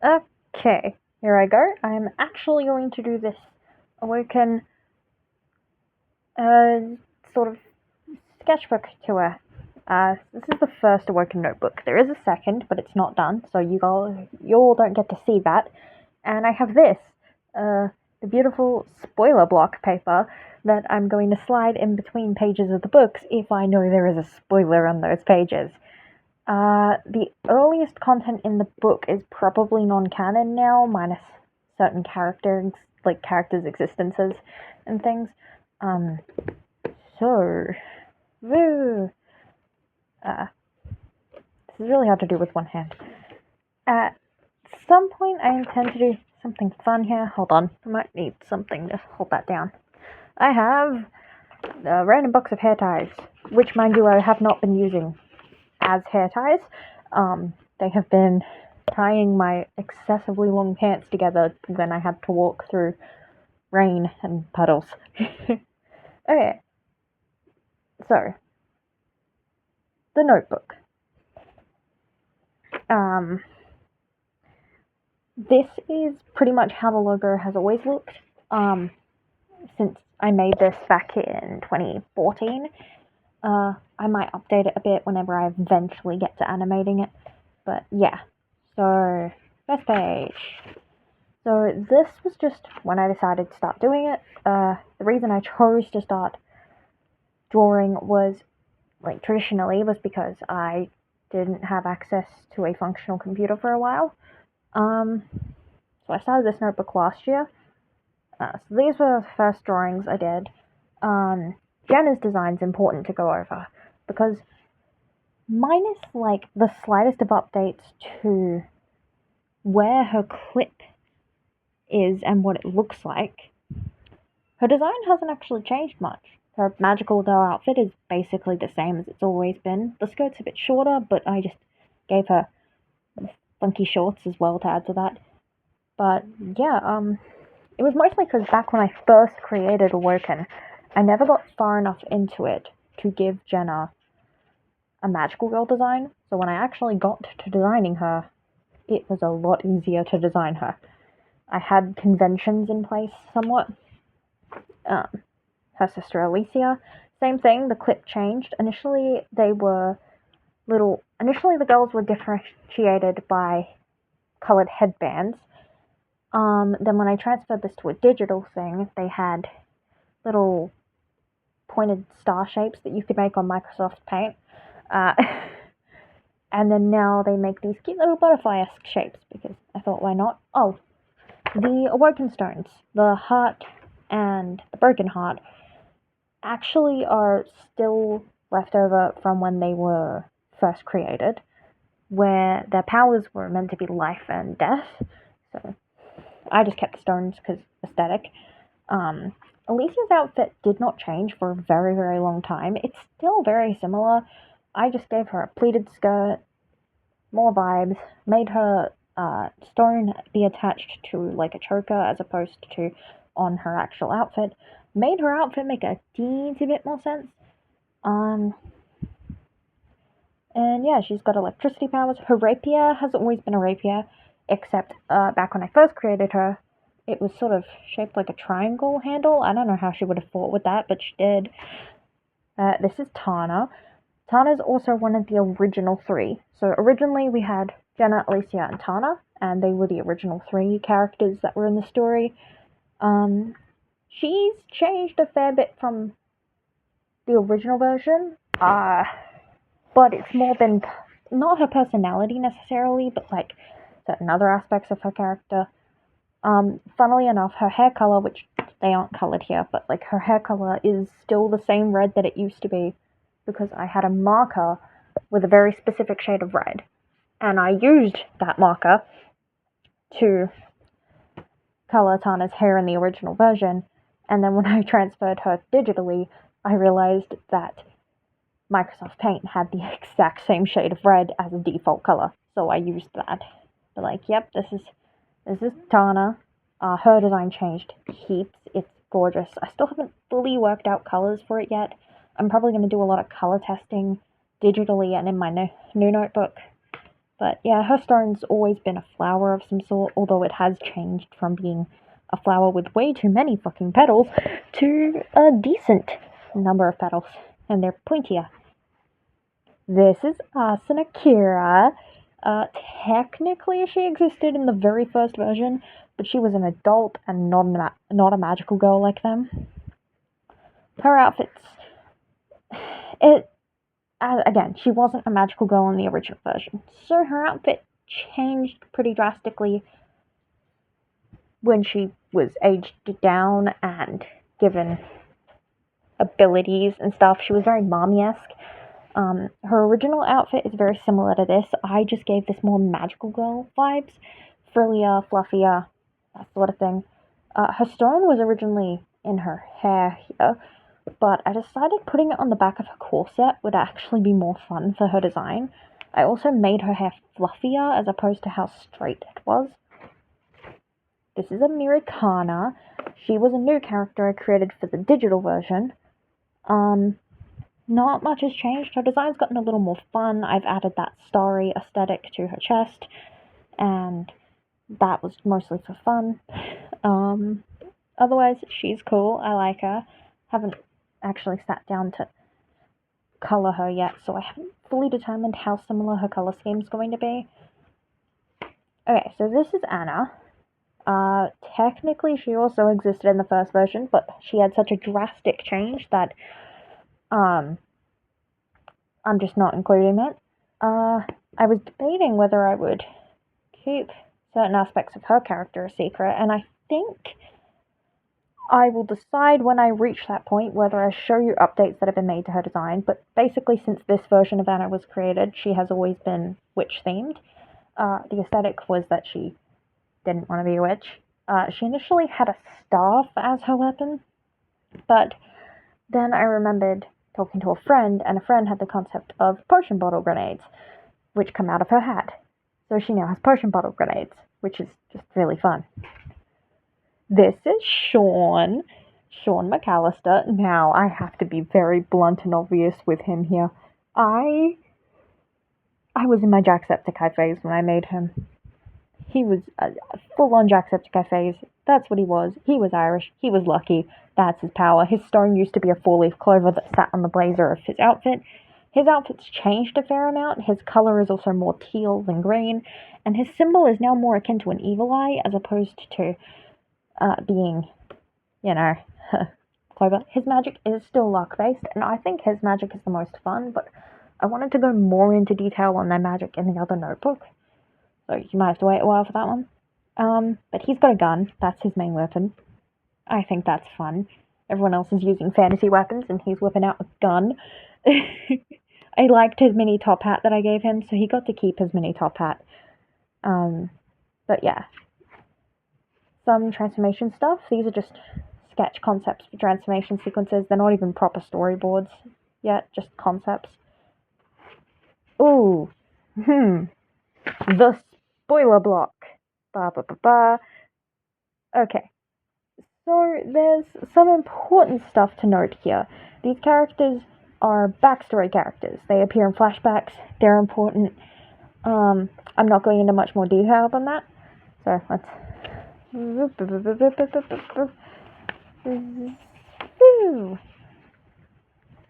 Okay, here I go. I'm actually going to do this Awoken uh, sort of sketchbook tour. This is the first Awoken notebook. There is a second, but it's not done, so you all don't get to see that. And I have this, the beautiful spoiler block paper that I'm going to slide in between pages of the books if I know there is a spoiler on those pages. The earliest content in the book is probably non-canon now, minus certain characters' existences and things. Um, so, woo! This is really hard to do with one hand. At some point, I intend to do something fun here. Hold on, I might need something to hold that down. I have a random box of hair ties, which, mind you, I have not been using as hair ties. They have been tying my excessively long pants together when I had to walk through rain and puddles. Okay, so the notebook. This is pretty much how the logo has always looked. Since I made this back in 2014. I might update it a bit whenever I eventually get to animating it. But yeah. So, first page. So this was just when I decided to start doing it. The reason I chose to start drawing was, traditionally, was because I didn't have access to a functional computer for a while. So I started this notebook last year. So these were the first drawings I did. Jenna's design's important to go over because minus the slightest of updates to where her clip is and what it looks like, her design hasn't actually changed much. Her magical doll outfit is basically the same as it's always been. The skirt's a bit shorter, but I just gave her funky shorts as well to add to that. But yeah, it was mostly because back when I first created Awoken, I never got far enough into it to give Jenna a magical girl design. So when I actually got to designing her, it was a lot easier to design her. I had conventions in place somewhat. Her sister Alicia, same thing, the clip changed. Initially, the girls were differentiated by colored headbands. Then when I transferred this to a digital thing, they had little pointed star shapes that you could make on Microsoft Paint. And then now they make these cute little butterfly-esque shapes, because I thought, why not? Oh, the Awoken stones, the heart and the broken heart, actually are still left over from when they were first created, where their powers were meant to be life and death. So I just kept the stones because aesthetic. Alicia's outfit did not change for a very, very long time. It's still very similar. I just gave her a pleated skirt, more vibes, made her stone be attached to a choker as opposed to on her actual outfit. Made her outfit make a teensy bit more sense. And yeah, she's got electricity powers. Her rapier has always been a rapier, except back when I first created her, it was sort of shaped like a triangle handle. I don't know how she would have fought with that, but she did. This is Tana. Tana's also one of the original three. So originally we had Jenna, Alicia, and Tana, and they were the original three characters that were in the story. She's changed a fair bit from the original version, but it's more been not her personality necessarily, but certain other aspects of her character. Funnily enough, her hair color, which they aren't colored here, but her hair color is still the same red that it used to be, because I had a marker with a very specific shade of red, and I used that marker to color Tana's hair in the original version, and then when I transferred her digitally, I realized that Microsoft Paint had the exact same shade of red as a default color, so I used that. But yep, this is Tana. Her design changed heaps. It's gorgeous. I still haven't fully worked out colors for it yet. I'm probably going to do a lot of color testing digitally and in my new notebook. But yeah, her stone's always been a flower of some sort, although it has changed from being a flower with way too many fucking petals to a decent number of petals, and they're pointier. This is Asuna Kira. Technically, she existed in the very first version, but she was an adult and not a magical girl like them. Her outfits, again, she wasn't a magical girl in the original version, so her outfit changed pretty drastically when she was aged down and given abilities and stuff. She was very mommy-esque. Her original outfit is very similar to this. I just gave this more magical girl vibes. Frillier, fluffier, that sort of thing. Her stone was originally in her hair here, but I decided putting it on the back of her corset would actually be more fun for her design. I also made her hair fluffier as opposed to how straight it was. This is Americana. She was a new character I created for the digital version. Not much has changed. Her design's gotten a little more fun. I've added that starry aesthetic to her chest, and that was mostly for fun. Otherwise, she's cool. I like her. Haven't actually sat down to color her yet, so I haven't fully determined how similar her color scheme's going to be. Okay, so this is Anna. Technically, she also existed in the first version, but she had such a drastic change that I'm just not including it. I was debating whether I would keep certain aspects of her character a secret, and I think I will decide when I reach that point whether I show you updates that have been made to her design. But basically, since this version of Anna was created, she has always been witch-themed. The aesthetic was that she didn't want to be a witch. She initially had a staff as her weapon, but then I remembered talking to a friend, and a friend had the concept of potion bottle grenades, which come out of her hat. So she now has potion bottle grenades, which is just really fun. This is Sean McAllister. Now, I have to be very blunt and obvious with him here. I was in my Jacksepticeye phase when I made him. He was a full-on Jacksepticeye phase. That's what he was. He was Irish. He was lucky. That's his power. His stone used to be a four-leaf clover that sat on the blazer of his outfit. His outfit's changed a fair amount. His color is also more teal than green, and his symbol is now more akin to an evil eye as opposed to being, clover. His magic is still luck-based, and I think his magic is the most fun, but I wanted to go more into detail on their magic in the other notebook, so you might have to wait a while for that one. But he's got a gun. That's his main weapon. I think that's fun. Everyone else is using fantasy weapons, and he's whipping out a gun. I liked his mini top hat that I gave him, so he got to keep his mini top hat. But yeah. Some transformation stuff. These are just sketch concepts for transformation sequences. They're not even proper storyboards yet, just concepts. Ooh. The spoiler block. Okay. So there's some important stuff to note here. These characters are backstory characters. They appear in flashbacks. They're important. I'm not going into much more detail than that. So let's...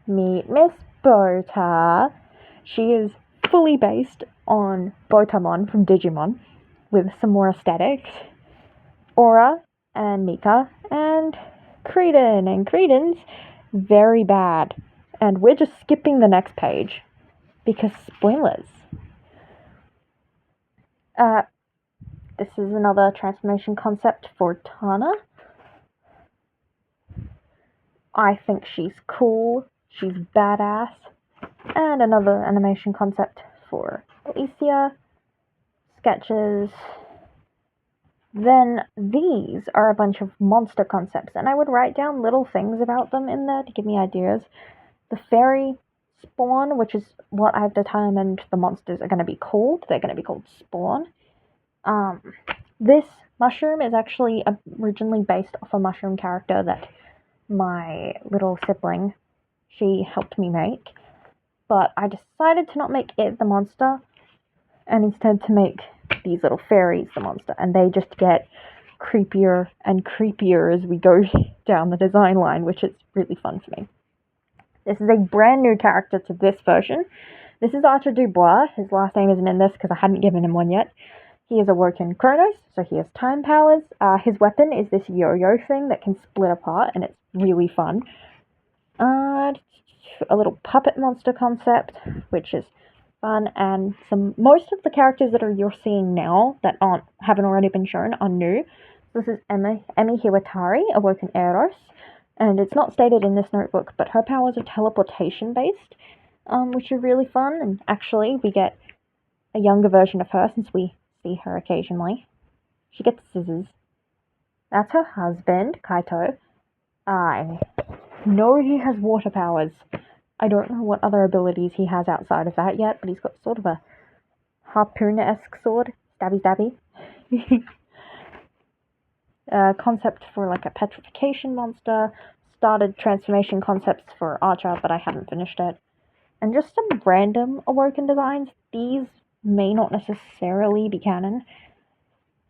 Meet Miss Bota. She is fully based on Botamon from Digimon, with some more aesthetics. Aura and Mika and Creedon. And Creedon's very bad. And we're just skipping the next page because spoilers. This is another transformation concept for Tana. I think she's cool. She's badass. And another animation concept for Alicia. Sketches. Then these are a bunch of monster concepts, and I would write down little things about them in there to give me ideas. The fairy spawn, which is what I've determined the monsters are going to be called. They're going to be called Spawn. This mushroom is actually originally based off a mushroom character that my little sibling, she helped me make. But I decided to not make it the monster. and instead to make these little fairies the monster, and they just get creepier and creepier as we go down the design line, which is really fun for me. This is a brand new character to this version. This is Archer Dubois. His last name isn't in this because I hadn't given him one yet. He is Awoken Chronos, so he has time powers. His weapon is this yo-yo thing that can split apart, and it's really fun. A little puppet monster concept, which is fun, and most of the characters that you're seeing now that haven't already been shown are new. This is Emi Hiwatari, Awoken Eros, and it's not stated in this notebook, but her powers are teleportation based, which are really fun, and actually we get a younger version of her since we see her occasionally. She gets scissors. That's her husband, Kaito. I know he has water powers. I don't know what other abilities he has outside of that yet, but he's got sort of a harpoon-esque sword. Stabby stabby. Concept for like a petrification monster. Started transformation concepts for Archer, but I haven't finished it. And just some random Awoken designs. These may not necessarily be canon.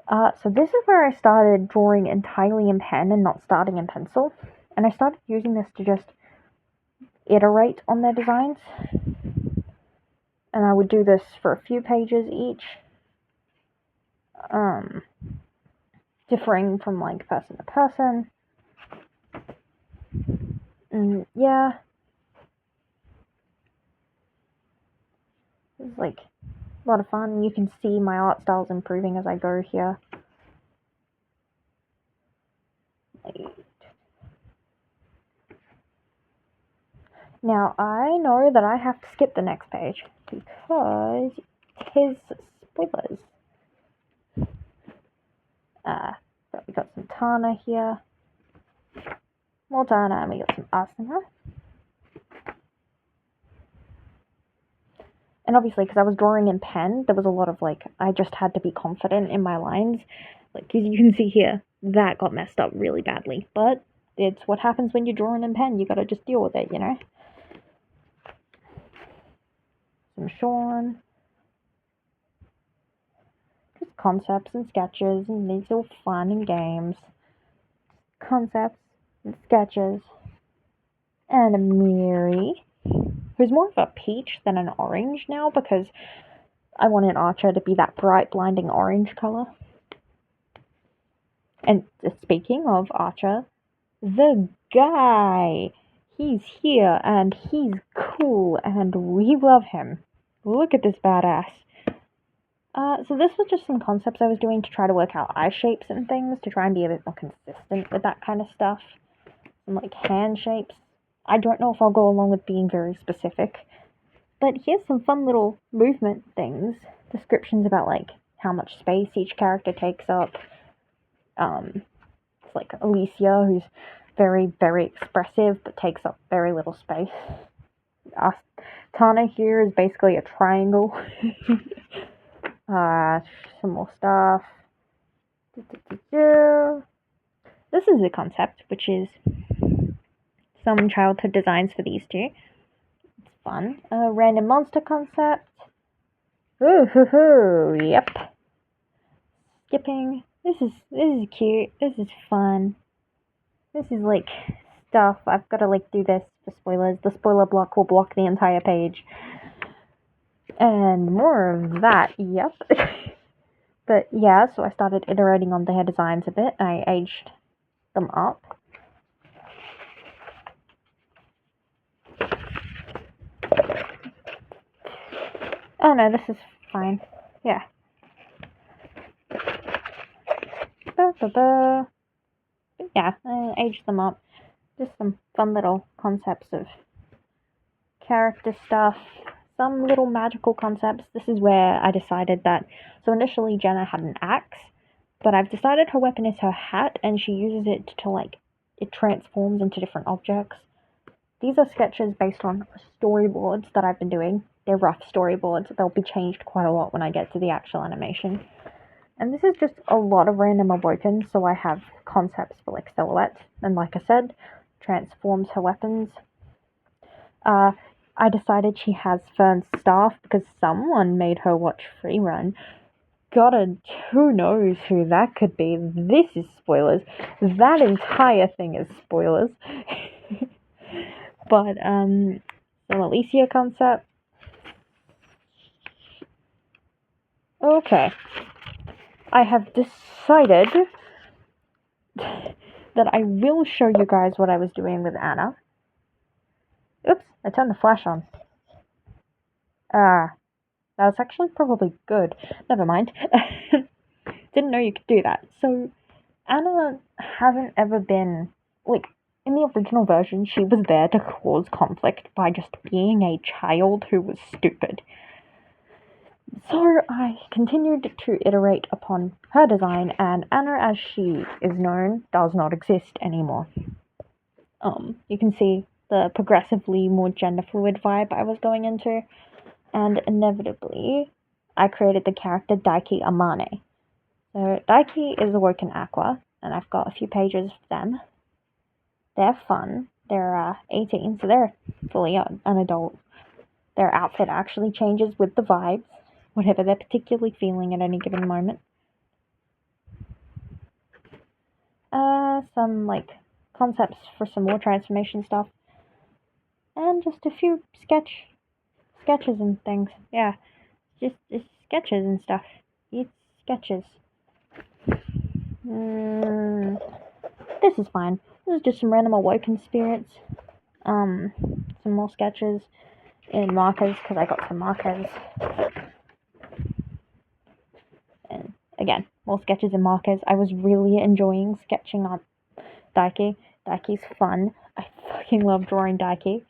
So this is where I started drawing entirely in pen and not starting in pencil. And I started using this to just iterate on their designs. And I would do this for a few pages each. Differing from like person to person. And yeah. It's like a lot of fun. You can see my art style's improving as I go here. Now, I know that I have to skip the next page because his spoilers. But we got some Tana here. More Tana, and we got some Asuna. And obviously, because I was drawing in pen, there was a lot of, like, I just had to be confident in my lines. Like, as you can see here, that got messed up really badly. But it's what happens when you're drawing in pen. You gotta just deal with it, you know? Some Sean. Just concepts and sketches, and these are all fun and games. Concepts and sketches. And a Miri, who's more of a peach than an orange now, because I wanted Archer to be that bright, blinding orange color. And speaking of Archer, the guy, he's here, and he's cool, and we love him. Look at this badass. So this was just some concepts I was doing to try to work out eye shapes and things, to try and be a bit more consistent with that kind of stuff. Some, like, hand shapes. I don't know if I'll go along with being very specific, but here's some fun little movement things. Descriptions about, like, how much space each character takes up. It's like Alicia, who's very, very expressive, but takes up very little space. Tana here is basically a triangle. Some more stuff. This is the concept, which is some childhood designs for these two. It's fun. A random monster concept. Ooh, hoo, hoo, yep. Skipping. This is cute. This is fun. This is like stuff. I've got to like do this for spoilers. The spoiler block will block the entire page. And more of that, yep. But yeah, so I started iterating on their designs a bit. I aged them up. Oh no, this is fine. Yeah. Yeah, I aged them up. Just some fun little concepts of character stuff. Some little magical concepts. This is where I decided that. So initially Jenna had an axe, but I've decided her weapon is her hat, and she uses it to, like, it transforms into different objects. These are sketches based on storyboards that I've been doing. They're rough storyboards. They'll be changed quite a lot when I get to the actual animation. And this is just a lot of random Awoken, so I have concepts for, like, silhouettes. And like I said, transforms her weapons. I decided she has Fern's staff because someone made her watch Free Run. God, and who knows who that could be. This is spoilers. That entire thing is spoilers. But, some Alicia concept. Okay. I have decided that I will show you guys what I was doing with Anna. Oops, I turned the flash on. That's actually probably good. Never mind. Didn't know you could do that. So, Anna hasn't ever been, like, in the original version, she was there to cause conflict by just being a child who was stupid. So I continued to iterate upon her design, and Anna, as she is known, does not exist anymore. You can see the progressively more gender fluid vibe I was going into, and inevitably, I created the character Daiki Amane. So Daiki is Awoken Aqua, and I've got a few pages of them. They're fun. They're 18, so they're fully an adult. Their outfit actually changes with the vibes, whatever they're particularly feeling at any given moment. Some like concepts for some more transformation stuff, and just a few sketches and things. Yeah, just sketches and stuff. It's sketches. This is fine. This is just some random Awoken spirits. Some more sketches in markers because I got some markers. And again, more sketches and markers. I was really enjoying sketching on Daiki. Daiki's fun. I fucking love drawing Daiki.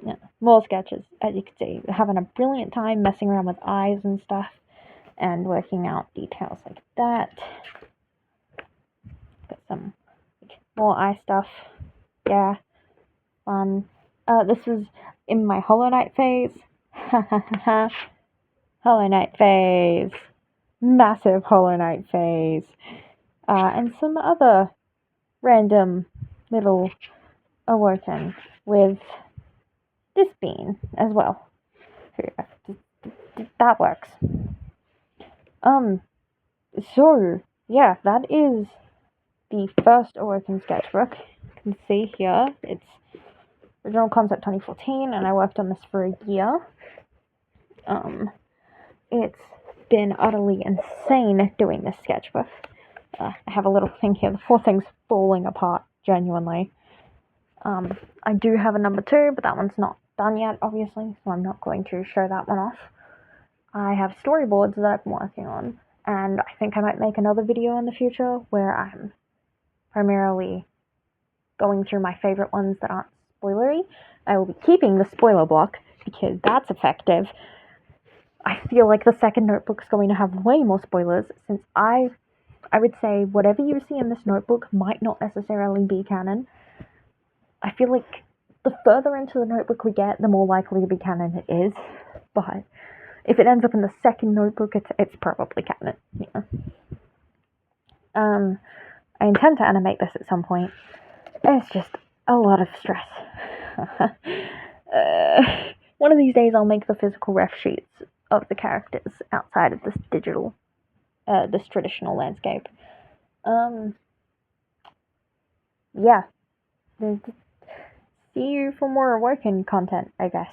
Yeah, more sketches. As you can see, having a brilliant time messing around with eyes and stuff and working out details like that. Got some more eye stuff. Yeah, fun. This was in my Hollow Knight phase. Hollow Knight phase. Massive Hollow Knight phase. And some other random little Awoken with this bean as well. That works. So, yeah, that is the first Awoken sketchbook. You can see here, it's original concept 2014, and I worked on this for a year. It's been utterly insane doing this sketchbook. I have a little thing here, the whole thing's falling apart, genuinely. I do have a number 2, but that one's not done yet, obviously, so I'm not going to show that one off. I have storyboards that I've been working on, and I think I might make another video in the future where I'm primarily going through my favorite ones that aren't spoilery. I will be keeping the spoiler block because that's effective. I feel like the second notebook's going to have way more spoilers, since I would say whatever you see in this notebook might not necessarily be canon. I feel like the further into the notebook we get, the more likely to be canon it is. But if it ends up in the second notebook, it's probably canon. Yeah. I intend to animate this at some point. It's just a lot of stress. One of these days I'll make the physical ref sheets of the characters outside of this this traditional landscape. Yeah. See you for more Awoken content, I guess.